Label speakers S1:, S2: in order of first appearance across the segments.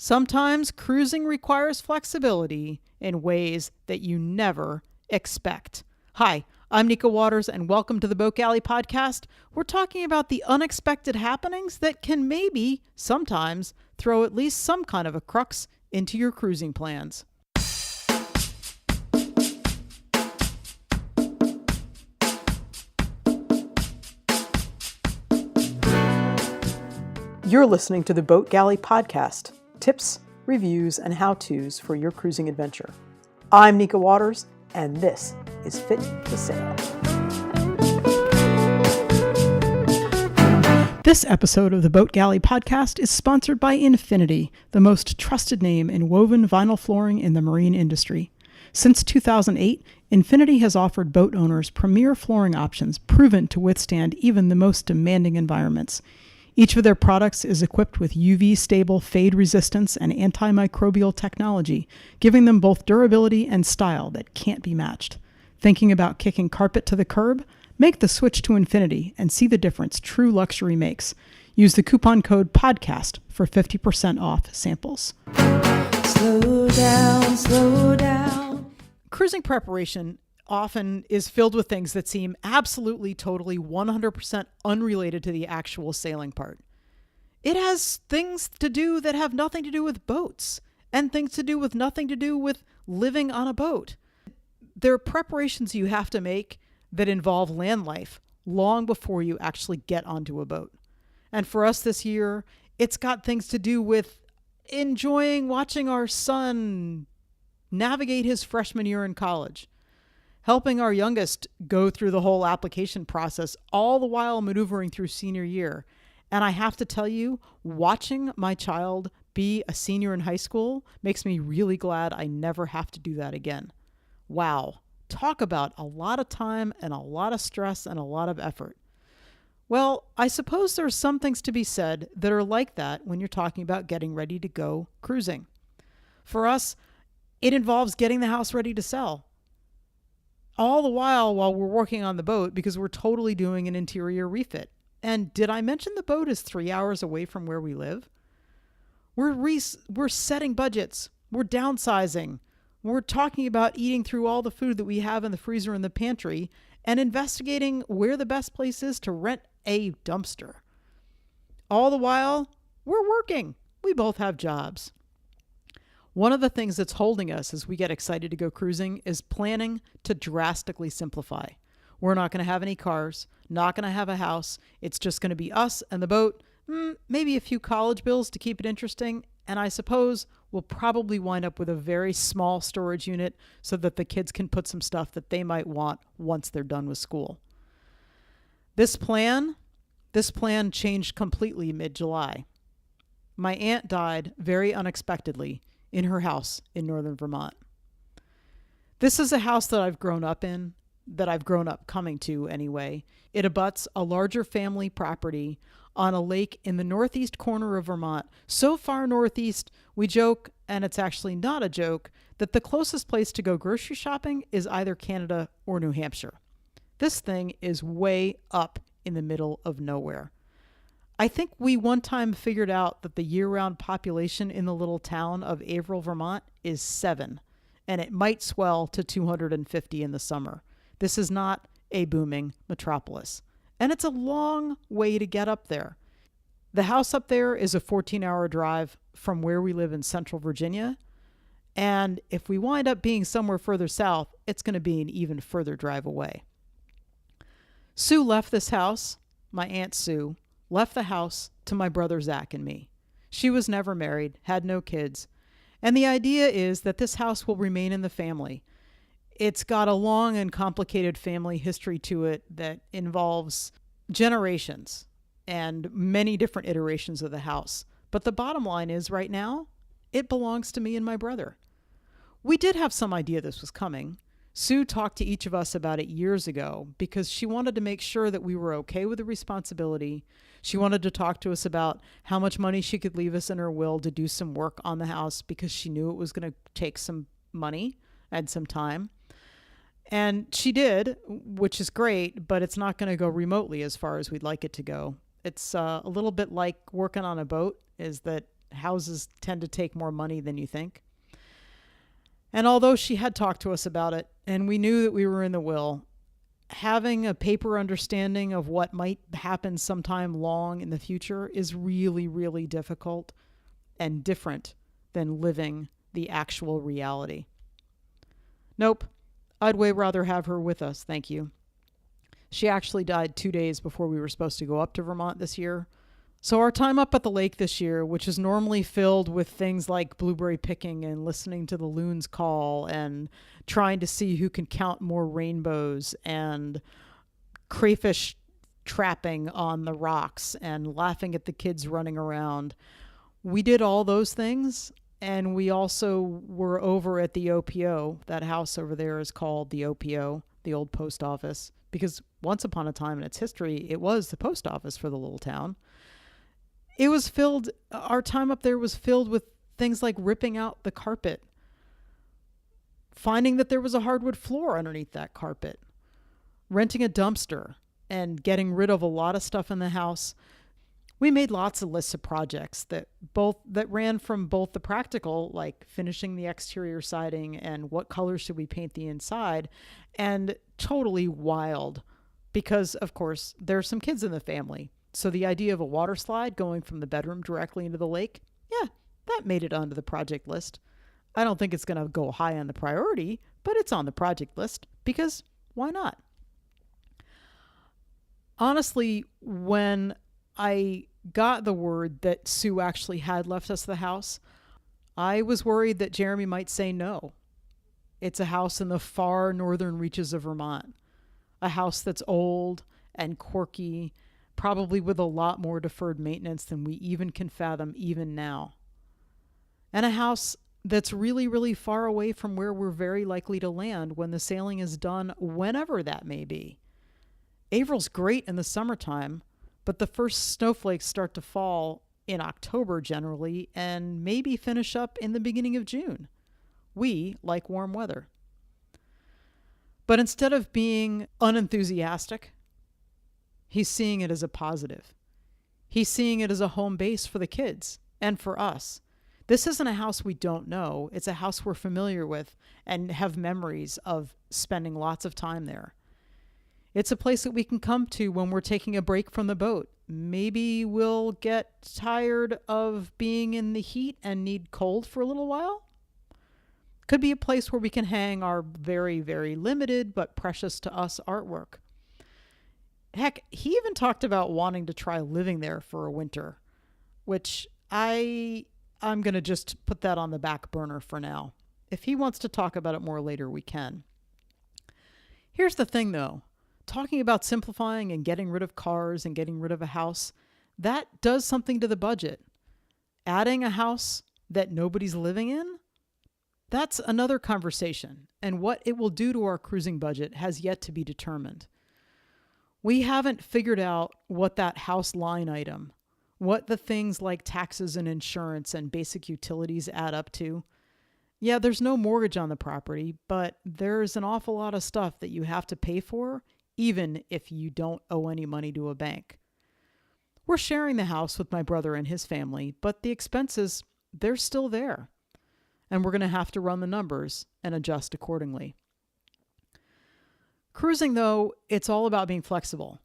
S1: Sometimes cruising requires flexibility in ways that you never expect. Hi, I'm Nika Waters, and welcome to the Boat Galley Podcast. We're talking about the unexpected happenings that can maybe, sometimes, throw at least some kind of a crux into your cruising plans. You're listening to the Boat Galley Podcast. Tips, reviews, and how-tos for your cruising adventure. I'm Nika Waters, and this is Fit to Sail. This episode of the Boat Galley Podcast is sponsored by Infiniti, the most trusted name in woven vinyl flooring in the marine industry. Since 2008, Infiniti has offered boat owners premier flooring options proven to withstand even the most demanding environments. Each of their products is equipped with UV-stable fade resistance and antimicrobial technology, giving them both durability and style that can't be matched. Thinking about kicking carpet to the curb? Make the switch to Infiniti and see the difference true luxury makes. Use the coupon code PODCAST for 50% off samples. Slow down, slow down. Cruising preparation often is filled with things that seem absolutely, totally, 100% unrelated to the actual sailing part. It has things to do that have nothing to do with boats and things to do with nothing to do with living on a boat. There are preparations you have to make that involve land life long before you actually get onto a boat. And for us this year, it's got things to do with enjoying watching our son navigate his freshman year in college, helping our youngest go through the whole application process, all the while maneuvering through senior year. And I have to tell you, watching my child be a senior in high school makes me really glad I never have to do that again. Wow. Talk about a lot of time and a lot of stress and a lot of effort. Well, I suppose there's some things to be said that are like that when you're talking about getting ready to go cruising. For us, it involves getting the house ready to sell. All the while we're working on the boat, because we're totally doing an interior refit. And did I mention the boat is 3 hours away from where we live? We're setting budgets. We're downsizing. We're talking about eating through all the food that we have in the freezer and the pantry and investigating where the best place is to rent a dumpster. All the while, we're working. We both have jobs. One of the things that's holding us as we get excited to go cruising is planning to drastically simplify. We're not going to have any cars, not going to have a house. It's just going to be us and the boat, maybe a few college bills to keep it interesting. And I suppose we'll probably wind up with a very small storage unit so that the kids can put some stuff that they might want once they're done with school. This plan changed completely mid-July. My aunt died very unexpectedly in her house in northern Vermont. This is a house that I've grown up in, that I've grown up coming to anyway. It abuts a larger family property on a lake in the northeast corner of Vermont. So far northeast, we joke, and it's actually not a joke, that the closest place to go grocery shopping is either Canada or New Hampshire. This thing is way up in the middle of nowhere. I think we one time figured out that the year-round population in the little town of Averill, Vermont is 7, and it might swell to 250 in the summer. This is not a booming metropolis, and it's a long way to get up there. The house up there is a 14-hour drive from where we live in central Virginia, and if we wind up being somewhere further south, it's going to be an even further drive away. Sue left this house, my Aunt Sue, left the house to my brother Zach and me. She was never married, had no kids, and the idea is that this house will remain in the family. It's got a long and complicated family history to it that involves generations and many different iterations of the house. But the bottom line is right now, it belongs to me and my brother. We did have some idea this was coming. Sue talked to each of us about it years ago because she wanted to make sure that we were okay with the responsibility. She wanted to talk to us about how much money she could leave us in her will to do some work on the house because she knew it was going to take some money and some time. And she did, which is great, but it's not going to go remotely as far as we'd like it to go. It's a little bit like working on a boat, is that houses tend to take more money than you think. And although she had talked to us about it, and we knew that we were in the will, having a paper understanding of what might happen sometime long in the future is really, really difficult and different than living the actual reality. Nope, I'd way rather have her with us, thank you. She actually died 2 days before we were supposed to go up to Vermont this year. So our time up at the lake this year, which is normally filled with things like blueberry picking and listening to the loons call and trying to see who can count more rainbows and crayfish trapping on the rocks and laughing at the kids running around. We did all those things, and we also were over at the OPO. That house over there is called the OPO, the old post office, because once upon a time in its history, it was the post office for the little town. It was filled, our time up there was filled with things like ripping out the carpet, finding that there was a hardwood floor underneath that carpet, renting a dumpster, and getting rid of a lot of stuff in the house. We made lots of lists of projects that ran from both the practical, like finishing the exterior siding and what color should we paint the inside, and totally wild because, of course, there's some kids in the family. So the idea of a water slide going from the bedroom directly into the lake, yeah, that made it onto the project list. I don't think it's going to go high on the priority, but it's on the project list because why not? Honestly, when I got the word that Sue actually had left us the house, I was worried that Jeremy might say no. It's a house in the far northern reaches of Vermont, a house that's old and quirky, probably with a lot more deferred maintenance than we even can fathom even now. And a house that's really, really far away from where we're very likely to land when the sailing is done, whenever that may be. April's great in the summertime, but the first snowflakes start to fall in October generally and maybe finish up in the beginning of June. We like warm weather. But instead of being unenthusiastic, he's seeing it as a positive. He's seeing it as a home base for the kids and for us. This isn't a house we don't know. It's a house we're familiar with and have memories of spending lots of time there. It's a place that we can come to when we're taking a break from the boat. Maybe we'll get tired of being in the heat and need cold for a little while. Could be a place where we can hang our very, very limited but precious to us artwork. Heck, he even talked about wanting to try living there for a winter, which I'm going to just put that on the back burner for now. If he wants to talk about it more later, we can. Here's the thing, though. Talking about simplifying and getting rid of cars and getting rid of a house, that does something to the budget. Adding a house that nobody's living in, that's another conversation. And what it will do to our cruising budget has yet to be determined. We haven't figured out what that house line item, what the things like taxes and insurance and basic utilities add up to. Yeah, there's no mortgage on the property, but there's an awful lot of stuff that you have to pay for, even if you don't owe any money to a bank. We're sharing the house with my brother and his family, but the expenses, they're still there. And we're going to have to run the numbers and adjust accordingly. Cruising, though, it's all about being flexible,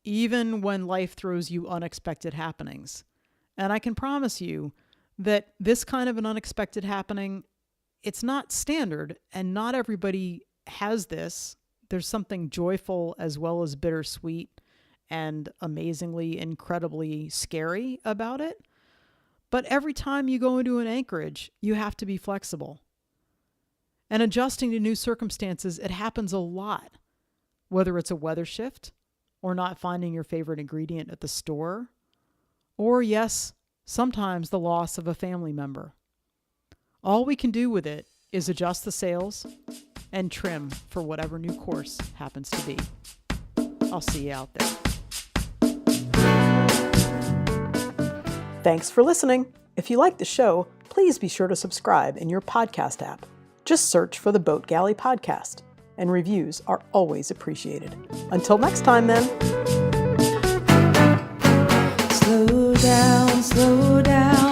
S1: even when life throws you unexpected happenings. And I can promise you that this kind of an unexpected happening, it's not standard, and not everybody has this. There's something joyful as well as bittersweet and amazingly, incredibly scary about it. But every time you go into an anchorage, you have to be flexible. And adjusting to new circumstances, it happens a lot. Whether it's a weather shift, or not finding your favorite ingredient at the store, or yes, sometimes the loss of a family member. All we can do with it is adjust the sails and trim for whatever new course happens to be. I'll see you out there. Thanks for listening. If you like the show, please be sure to subscribe in your podcast app. Just search for the Boat Galley Podcast, and reviews are always appreciated. Until next time, then.
S2: Slow down, slow down.